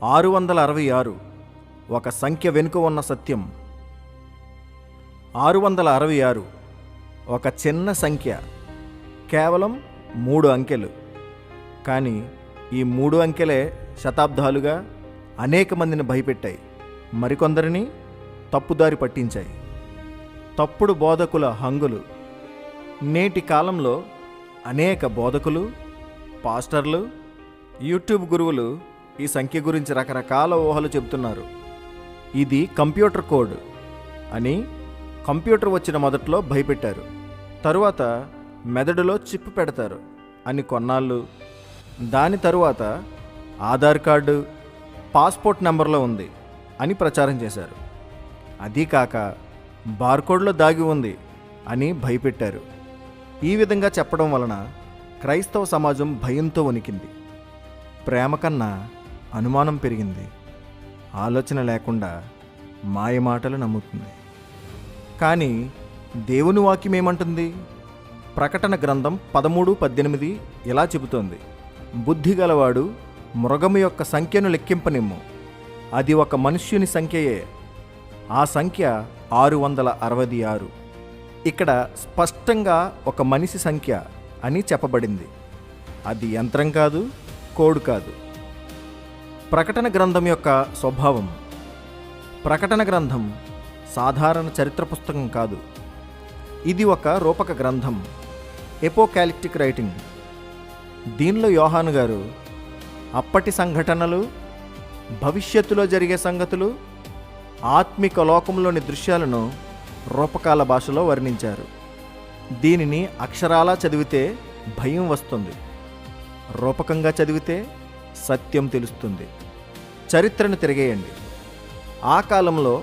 666 ఒక సంఖ్య వెనుక ఉన్న సత్యం. 666 ఒక చిన్న సంఖ్య, కేవలం 3 అంకెలు. కానీ ఈ 3 అంకెలే శతాబ్దాలుగా అనేక మందిని భయపెట్టాయి, మరికొందరిని తప్పుదారి పట్టించాయి. తప్పుడు బోధకుల హంగులు. నేటి కాలంలో అనేక బోధకులు, పాస్టర్లు, యూట్యూబ్ గురువులు ఈ సంఖ్య గురించి రకరకాల ఊహలు చెబుతున్నారు. ఇది కంప్యూటర్ కోడ్ అని కంప్యూటర్ వచ్చిన మొదట్లో భయపెట్టారు. తరువాత మెదడులో చిప్ పెడతారు అని కొన్నాళ్ళు, దాని తరువాత ఆధార్ కార్డు పాస్పోర్ట్ నెంబర్లో ఉంది అని ప్రచారం చేశారు. అదీ కాక బార్కోడ్లో దాగి ఉంది అని భయపెట్టారు. ఈ విధంగా చెప్పడం వలన క్రైస్తవ సమాజం భయంతో వణికింది. ప్రేమ కన్నా అనుమానం పెరిగింది. ఆలోచన లేకుండా మాయమాటలు నమ్ముతుంది. కానీ దేవుని వాక్యం ఏమంటుంది? ప్రకటన గ్రంథం 13:18 ఇలా చెబుతోంది: బుద్ధి గలవాడు మృగము యొక్క సంఖ్యను లెక్కింపనిమ్ము, అది ఒక మనుష్యుని సంఖ్యయే, ఆ సంఖ్య 666. ఇక్కడ స్పష్టంగా ఒక మనిషి సంఖ్య అని చెప్పబడింది. అది యంత్రం కాదు, కోడ్ కాదు. ప్రకటన గ్రంథం యొక్క స్వభావం. ప్రకటన గ్రంథం సాధారణ చరిత్ర పుస్తకం కాదు. ఇది ఒక రూపక గ్రంథం, ఎపోకాలిప్టిక్ రైటింగ్. దీనిలో యోహాను గారు అప్పటి సంఘటనలు, భవిష్యత్తులో జరిగే సంగతులు, ఆత్మిక లోకంలోని దృశ్యాలను రూపకాల భాషలో వర్ణించారు. దీనిని అక్షరాలా చదివితే భయం వస్తుంది, రూపకంగా చదివితే సత్యం తెలుస్తుంది. చరిత్రను తిరిగేయండి. ఆ కాలంలో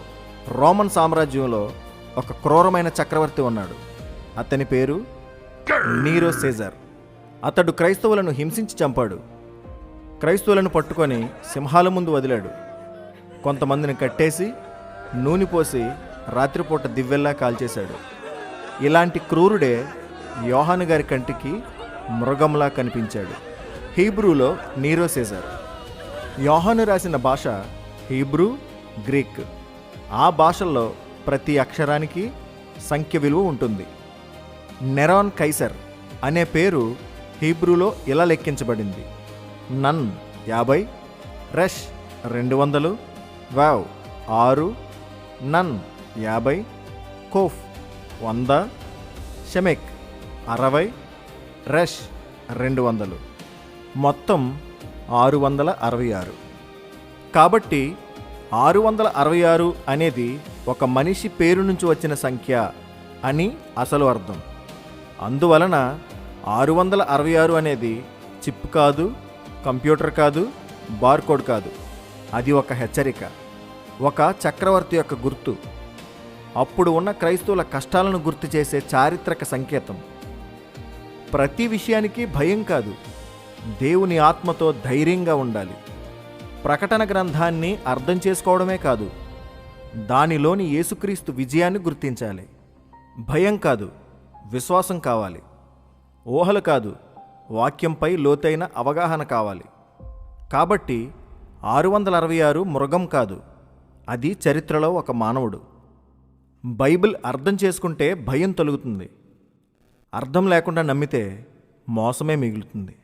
రోమన్ సామ్రాజ్యంలో ఒక క్రూరమైన చక్రవర్తి ఉన్నాడు. అతని పేరు నీరో సీజర్. అతడు క్రైస్తవులను హింసించి చంపాడు. క్రైస్తవులను పట్టుకొని సింహాల ముందు వదిలాడు. కొంతమందిని కట్టేసి నూనె పోసి రాత్రిపూట దివ్వెల్లా కాల్చేశాడు. ఇలాంటి క్రూరుడే యోహాను గారి కంటికి మృగంలా కనిపించాడు. హీబ్రూలో నీరో సీజర్. యోహాను రాసిన భాష హీబ్రూ, గ్రీక్. ఆ భాషల్లో ప్రతి అక్షరానికి సంఖ్య విలువ ఉంటుంది. నెరాన్ కైసర్ అనే పేరు హీబ్రూలో ఇలా లెక్కించబడింది: నన్ 50, రెష్ 200, వావ్ 6, నన్ 50, కోఫ్ 100, షెమెక్ 60, రెష్ 200, మొత్తం 666. కాబట్టి 666 అనేది ఒక మనిషి పేరు నుంచి వచ్చిన సంఖ్య అని అసలు అర్థం. అందువలన 666 అనేది చిప్ కాదు, కంప్యూటర్ కాదు, బార్కోడ్ కాదు. అది ఒక హెచ్చరిక, ఒక చక్రవర్తి యొక్క గుర్తు. అప్పుడు ఉన్న క్రైస్తవుల కష్టాలను గుర్తు చేసే చారిత్రక సంకేతం. ప్రతి విషయానికి భయం కాదు, దేవుని ఆత్మతో ధైర్యంగా ఉండాలి. ప్రకటన గ్రంథాన్ని అర్థం చేసుకోవడమే కాదు, దానిలోని యేసుక్రీస్తు విజయాన్ని గుర్తించాలి. భయం కాదు, విశ్వాసం కావాలి. ఊహలు కాదు, వాక్యంపై లోతైన అవగాహన కావాలి. కాబట్టి 666 మృగం కాదు, అది చరిత్రలో ఒక మానవుడు. బైబిల్ అర్థం చేసుకుంటే భయం తొలగుతుంది. అర్థం లేకుండా నమ్మితే మోసమే మిగులుతుంది.